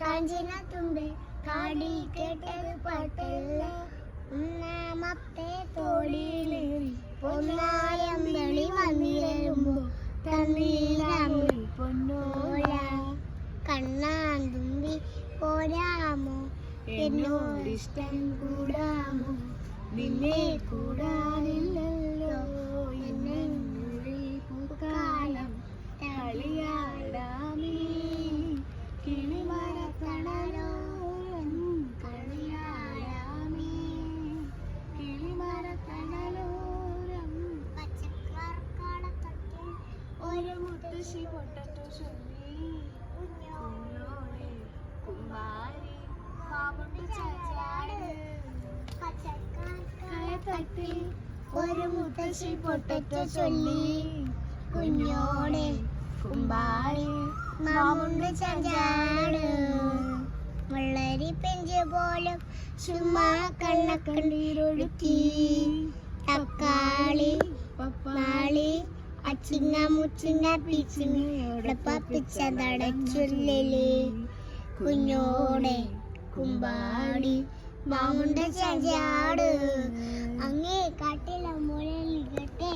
കാഞ്ചനത്തുമ്പി കാടിൽ കേട്ടത് പാട്ടല്ല ഒന്നാമത്തെ തോടിയിലേറി ഒന്നായം വെളി വന്നിരുമ്പോ തന്നീരാമി പൊന്നോല കണ്ണാന്തുമ്പി പോരാമോ എന്നോടിഷ്ടം കൂടാമോ നിന്നെ കൂടാനില്ലല്ലോ എന്നുള്ളിൽ പൂക്കാലം കളിയാടാമേ കിളിമരത്തണലോരം കളിയാടാമേ കിളിമരത്തണലോരം പച്ചക്കാർക്കാടത്തട്ടിൽ ഒരു മുത്തശ്ശി പൊട്ടറ്റോ ചൊല്ലി കുഞ്ഞോളെ കുമാരി പാമ്പുണ്ട് ചാച്ചാട് പച്ചക്കാർക്കാടത്തട്ടിൽ ഒരു മുത്തശ്ശി പൊട്ടറ്റോ ചൊല്ലി കുഞ്ഞോളെ കുമ്പാരി മാമുണ്ട് ചാഞ്ചാട് വെള്ളരി പെഞ്ച് പോലും ചുമ്മാ കണ്ണക്കണ്ണീരൊഴുക്കി തക്കാളി പപ്പാളി അച്ചിങ്ങ മുച്ചിങ്ങ പിച്ചിങ്ങ പപ്പിച്ച തടച്ചൊല്ലില് കുഞ്ഞോടെ കുമ്പാടി മാമുണ്ട് ചാഞ്ചാട് അങ്ങേ കാട്ടില മുരളികട്ടെ.